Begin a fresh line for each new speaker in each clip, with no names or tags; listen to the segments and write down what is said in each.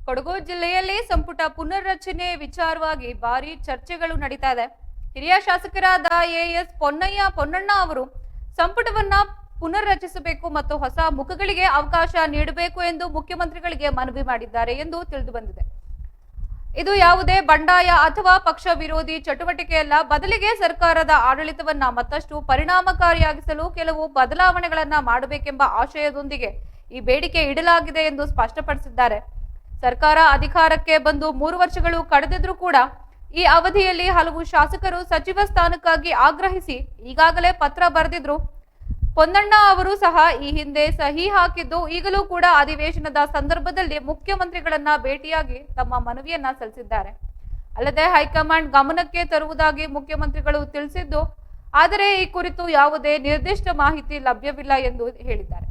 ಕೊಡಗು ಜಿಲ್ಲೆಯಲ್ಲಿ ಸಂಪುಟ ಪುನರ್ರಚನೆ ವಿಚಾರವಾಗಿ ಭಾರಿ ಚರ್ಚೆಗಳು ನಡೀತಾ ಇದೆ. ಹಿರಿಯ ಶಾಸಕರಾದ ಎಎಸ್ ಪೊನ್ನಣ್ಣ ಅವರು ಸಂಪುಟವನ್ನ ಪುನರ್ರಚಿಸಬೇಕು ಮತ್ತು ಹೊಸ ಮುಖಗಳಿಗೆ ಅವಕಾಶ ನೀಡಬೇಕು ಎಂದು ಮುಖ್ಯಮಂತ್ರಿಗಳಿಗೆ ಮನವಿ ಮಾಡಿದ್ದಾರೆ ಎಂದು ತಿಳಿದು ಬಂದಿದೆ. ಇದು ಯಾವುದೇ ಬಂಡಾಯ ಅಥವಾ ಪಕ್ಷ ವಿರೋಧಿ ಚಟುವಟಿಕೆಯಲ್ಲ, ಬದಲಿಗೆ ಸರ್ಕಾರದ ಆಡಳಿತವನ್ನ ಮತ್ತಷ್ಟು ಪರಿಣಾಮಕಾರಿಯಾಗಿಸಲು ಕೆಲವು ಬದಲಾವಣೆಗಳನ್ನ ಮಾಡಬೇಕೆಂಬ ಆಶಯದೊಂದಿಗೆ ಈ ಬೇಡಿಕೆ ಇಡಲಾಗಿದೆ ಎಂದು ಸ್ಪಷ್ಟಪಡಿಸಿದ್ದಾರೆ. ಸರ್ಕಾರ ಅಧಿಕಾರಕ್ಕೆ ಬಂದು 3 ವರ್ಷಗಳು ಕಳೆದಿದ್ರೂ ಕೂಡ ಈ ಅವಧಿಯಲ್ಲಿ ಹಲವು ಶಾಸಕರು ಸಚಿವ ಸ್ಥಾನಕ್ಕಾಗಿ ಆಗ್ರಹಿಸಿ ಈಗಾಗಲೇ ಪತ್ರ ಬರೆದಿದ್ರು. ಪೊನ್ನಣ್ಣ ಅವರು ಸಹ ಈ ಹಿಂದೆ ಸಹಿ ಹಾಕಿದ್ದು, ಈಗಲೂ ಕೂಡ ಅಧಿವೇಶನದ ಸಂದರ್ಭದಲ್ಲಿ ಮುಖ್ಯಮಂತ್ರಿಗಳನ್ನ ಭೇಟಿಯಾಗಿ ತಮ್ಮ ಮನವಿಯನ್ನ ಸಲ್ಲಿಸಿದ್ದಾರೆ. ಅಲ್ಲದೆ ಹೈಕಮಾಂಡ್ ಗಮನಕ್ಕೆ ತರುವುದಾಗಿ ಮುಖ್ಯಮಂತ್ರಿಗಳು ತಿಳಿಸಿದ್ದು, ಆದರೆ ಈ ಕುರಿತು ಯಾವುದೇ ನಿರ್ದಿಷ್ಟ ಮಾಹಿತಿ ಲಭ್ಯವಿಲ್ಲ ಎಂದು ಹೇಳಿದ್ದಾರೆ.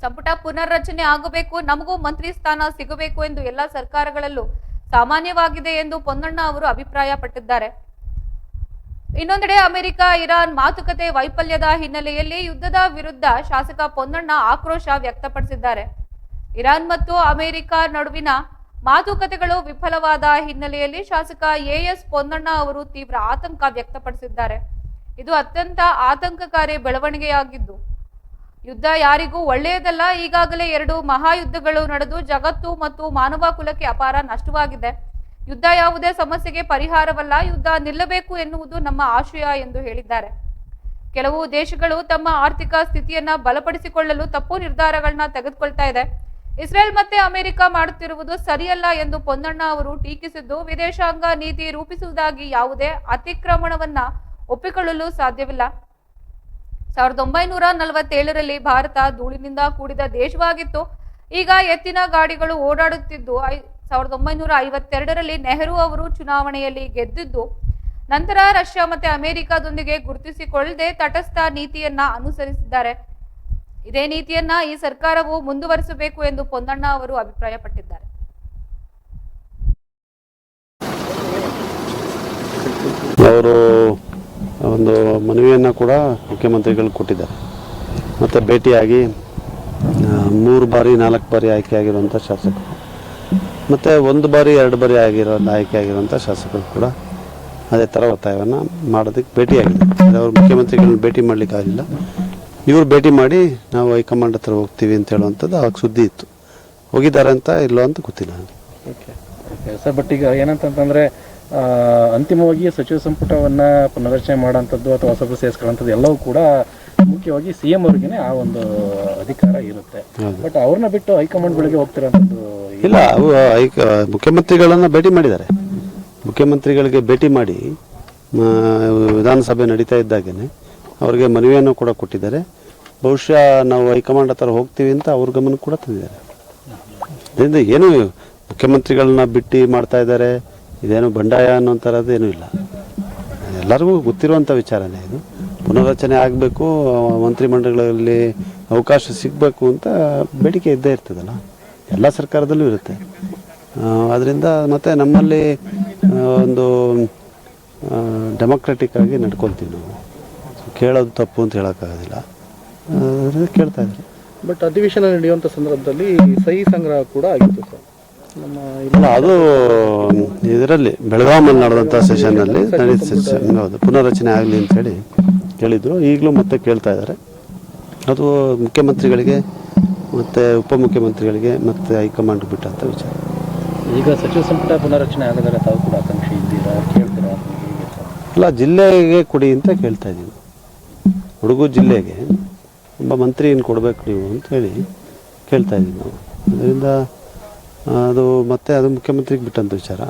ಸಂಪುಟ ಪುನರ್ರಚನೆ ಆಗಬೇಕು, ನಮಗೂ ಮಂತ್ರಿ ಸ್ಥಾನ ಸಿಗಬೇಕು ಎಂದು ಎಲ್ಲ ಸರ್ಕಾರಗಳಲ್ಲೂ ಸಾಮಾನ್ಯವಾಗಿದೆ ಎಂದು ಪೊನ್ನಣ್ಣ ಅವರು ಅಭಿಪ್ರಾಯಪಟ್ಟಿದ್ದಾರೆ. ಇನ್ನೊಂದೆಡೆ ಅಮೆರಿಕ ಇರಾನ್ ಮಾತುಕತೆ ವೈಫಲ್ಯದ ಹಿನ್ನೆಲೆಯಲ್ಲಿ ಯುದ್ಧದ ವಿರುದ್ಧ ಶಾಸಕ ಪೊನ್ನಣ್ಣ ಆಕ್ರೋಶ ವ್ಯಕ್ತಪಡಿಸಿದ್ದಾರೆ. ಇರಾನ್ ಮತ್ತು ಅಮೆರಿಕ ನಡುವಿನ ಮಾತುಕತೆಗಳು ವಿಫಲವಾದ ಹಿನ್ನೆಲೆಯಲ್ಲಿ ಶಾಸಕ ಎಎಸ್ ಪೊನ್ನಣ್ಣ ಅವರು ತೀವ್ರ ಆತಂಕ ವ್ಯಕ್ತಪಡಿಸಿದ್ದಾರೆ. ಇದು ಅತ್ಯಂತ ಆತಂಕಕಾರಿ ಬೆಳವಣಿಗೆಯಾಗಿದ್ದು, ಯುದ್ಧ ಯಾರಿಗೂ ಒಳ್ಳೆಯದಲ್ಲ. ಈಗಾಗಲೇ 2 ಮಹಾಯುದ್ಧಗಳು ನಡೆದು ಜಗತ್ತು ಮತ್ತು ಮಾನವ ಕುಲಕ್ಕೆ ಅಪಾರ ನಷ್ಟವಾಗಿದೆ. ಯುದ್ಧ ಯಾವುದೇ ಸಮಸ್ಯೆಗೆ ಪರಿಹಾರವಲ್ಲ, ಯುದ್ಧ ನಿಲ್ಲಬೇಕು ಎನ್ನುವುದು ನಮ್ಮ ಆಶಯ ಎಂದು ಹೇಳಿದ್ದಾರೆ. ಕೆಲವು ದೇಶಗಳು ತಮ್ಮ ಆರ್ಥಿಕ ಸ್ಥಿತಿಯನ್ನ ಬಲಪಡಿಸಿಕೊಳ್ಳಲು ತಪ್ಪು ನಿರ್ಧಾರಗಳನ್ನ ತೆಗೆದುಕೊಳ್ತಾ ಇದೆ. ಇಸ್ರೇಲ್ ಮತ್ತೆ ಅಮೆರಿಕ ಮಾಡುತ್ತಿರುವುದು ಸರಿಯಲ್ಲ ಎಂದು ಪೊನ್ನಣ್ಣ ಅವರು ಟೀಕಿಸಿದ್ದು, ವಿದೇಶಾಂಗ ನೀತಿ ರೂಪಿಸುವುದಾಗಿ ಯಾವುದೇ ಅತಿಕ್ರಮಣವನ್ನ ಒಪ್ಪಿಕೊಳ್ಳಲು ಸಾಧ್ಯವಿಲ್ಲ. 1947ರಲ್ಲಿ ಭಾರತ ಧೂಳಿನಿಂದ ಕೂಡಿದ ದೇಶವಾಗಿತ್ತು. ಈಗ ಎತ್ತಿನ ಗಾಡಿಗಳು ಓಡಾಡುತ್ತಿದ್ದು, 1952ರಲ್ಲಿ ನೆಹರು ಅವರು ಚುನಾವಣೆಯಲ್ಲಿ ಗೆದ್ದಿದ್ದು, ನಂತರ ರಷ್ಯಾ ಮತ್ತೆ ಅಮೆರಿಕದೊಂದಿಗೆ ಗುರುತಿಸಿಕೊಳ್ಳದೆ ತಟಸ್ಥ ನೀತಿಯನ್ನ ಅನುಸರಿಸಿದ್ದಾರೆ. ಇದೇ ನೀತಿಯನ್ನ ಈ ಸರ್ಕಾರವು ಮುಂದುವರಿಸಬೇಕು ಎಂದು ಪೊನ್ನಣ್ಣ ಅವರು ಅಭಿಪ್ರಾಯಪಟ್ಟಿದ್ದಾರೆ.
ಅವರು ಒಂದು ಮನವಿಯನ್ನು ಕೂಡ ಮುಖ್ಯಮಂತ್ರಿಗಳು ಕೊಟ್ಟಿದ್ದಾರೆ. ಮತ್ತು ಭೇಟಿಯಾಗಿ 3 ಬಾರಿ 4 ಬಾರಿ ಆಯ್ಕೆಯಾಗಿರುವಂಥ ಶಾಸಕರು ಮತ್ತು 1 ಬಾರಿ 2 ಬಾರಿ ಆಯ್ಕೆಯಾಗಿರುವಂಥ ಶಾಸಕರು ಕೂಡ ಅದೇ ಥರ ಒತ್ತಾಯವನ್ನು ಮಾಡೋದಕ್ಕೆ ಭೇಟಿಯಾಗಿದೆ. ಅವರು ಮುಖ್ಯಮಂತ್ರಿಗಳನ್ನ ಭೇಟಿ ಮಾಡಲಿಕ್ಕಾಗಲಿಲ್ಲ, ಇವರು ಭೇಟಿ ಮಾಡಿ ನಾವು ಹೈಕಮಾಂಡ್ ಹತ್ರ ಹೋಗ್ತೀವಿ ಅಂತ ಹೇಳುವಂಥದ್ದು ಆವಾಗ ಸುದ್ದಿ ಇತ್ತು. ಹೋಗಿದ್ದಾರೆ ಅಂತ ಇಲ್ಲೋ ಅಂತ ಗೊತ್ತಿಲ್ಲ.
ಓಕೆ ಸರ್, ಬಟ್ ಈಗ ಏನಂತಂತಂದರೆ ಅಂತಿಮವಾಗಿ ಸಚಿವ ಸಂಪುಟವನ್ನು ಪುನರ್ರಚನೆ ಮಾಡೋಂಥದ್ದು ಅಥವಾ ಹೊಸಬ್ರು ಸೇರಿಸ್ಕೊಳ್ಳೋಂಥದ್ದು ಎಲ್ಲವೂ ಕೂಡ ಮುಖ್ಯವಾಗಿ CM ಅವ್ರಿಗೇ ಆ ಒಂದು ಅಧಿಕಾರ ಇರುತ್ತೆ. ಬಟ್ ಅವ್ರನ್ನ ಬಿಟ್ಟು ಹೈಕಮಾಂಡ್ ಬಳಿಗೆ ಹೋಗ್ತಿರೋಂಥದ್ದು
ಇಲ್ಲ. ಅವು ಮುಖ್ಯಮಂತ್ರಿಗಳನ್ನು ಭೇಟಿ ಮಾಡಿದ್ದಾರೆ. ಮುಖ್ಯಮಂತ್ರಿಗಳಿಗೆ ಭೇಟಿ ಮಾಡಿ ವಿಧಾನಸಭೆ ನಡೀತಾ ಇದ್ದಾಗೇ ಅವ್ರಿಗೆ ಮನವಿಯನ್ನು ಕೂಡ ಕೊಟ್ಟಿದ್ದಾರೆ. ಬಹುಶಃ ನಾವು ಹೈಕಮಾಂಡ್ ಹತ್ರ ಹೋಗ್ತೀವಿ ಅಂತ ಅವ್ರ ಗಮನ ಕೂಡ ತಂದಿದ್ದಾರೆ. ಇದರಿಂದ ಏನು ಮುಖ್ಯಮಂತ್ರಿಗಳನ್ನ ಬಿಟ್ಟು ಮಾಡ್ತಾ ಇದ್ದಾರೆ, ಇದೇನು ಬಂಡಾಯ ಅನ್ನೋ ಥರದ್ದು ಏನೂ ಇಲ್ಲ. ಎಲ್ಲರಿಗೂ ಗೊತ್ತಿರುವಂಥ ವಿಚಾರನೇ ಇದು. ಪುನರ್ರಚನೆ ಆಗಬೇಕು, ಮಂತ್ರಿಮಂಡಲಗಳಲ್ಲಿ ಅವಕಾಶ ಸಿಗಬೇಕು ಅಂತ ಬೇಡಿಕೆ ಇದ್ದೇ ಇರ್ತದಲ್ಲ, ಎಲ್ಲ ಸರ್ಕಾರದಲ್ಲೂ ಇರುತ್ತೆ. ಅದರಿಂದ ಮತ್ತು ನಮ್ಮಲ್ಲಿ ಒಂದು ಡೆಮೊಕ್ರೆಟಿಕ್ ಆಗಿ ನಡ್ಕೊಳ್ತೀವಿ ನಾವು. ಕೇಳೋದು ತಪ್ಪು ಅಂತ ಹೇಳೋಕ್ಕಾಗೋದಿಲ್ಲ, ಕೇಳ್ತಾ ಇದ್ದಾರೆ.
ಬಟ್ ಅಧಿವೇಶನ ನಡೆಯುವಂಥ ಸಂದರ್ಭದಲ್ಲಿ ಸಹಿ ಸಂಗ್ರಹ ಕೂಡ ಆಗಿತ್ತು ಸರ್.
ಅಲ್ಲ, ಅದು ಇದರಲ್ಲಿ ಬೆಳಗಾವಿಯಲ್ಲಿ ನಡೆದಂಥ ಸೆಷನ್ನಲ್ಲಿ ಹೌದು, ಪುನರ್ರಚನೆ ಆಗಲಿ ಅಂಥೇಳಿ ಕೇಳಿದರು. ಈಗಲೂ ಮತ್ತೆ ಕೇಳ್ತಾ ಇದ್ದಾರೆ. ಅದು ಮುಖ್ಯಮಂತ್ರಿಗಳಿಗೆ ಮತ್ತು ಉಪಮುಖ್ಯಮಂತ್ರಿಗಳಿಗೆ ಮತ್ತು ಹೈಕಮಾಂಡ್ ಬಿಟ್ಟಂಥ ವಿಚಾರ.
ಈಗ ಸಚಿವ ಸಂಪುಟ ಪುನರ್ರಚನೆ ಆಗೋದಾಗ ತಾವು ಕೂಡ ಆಕಾಂಕ್ಷಿ ಇದ್ದೀರಾ, ಕೇಳ್ತೀರಾ?
ಅಲ್ಲ, ಜಿಲ್ಲೆಗೆ ಕೊಡಿ ಅಂತ ಕೇಳ್ತಾ ಇದ್ದೀವಿ. ಕೊಡಗು ಜಿಲ್ಲೆಗೆ ಒಬ್ಬ ಮಂತ್ರಿಯನ್ನು ಕೊಡಬೇಕು ನೀವು ಅಂತೇಳಿ ಕೇಳ್ತಾ ಇದ್ದೀವಿ ನಾವು. ಅದರಿಂದ ಅದು ಮತ್ತೆ ಅದು ಮುಖ್ಯಮಂತ್ರಿಗೆ ಬಿಟ್ಟಂಥ ವಿಚಾರ.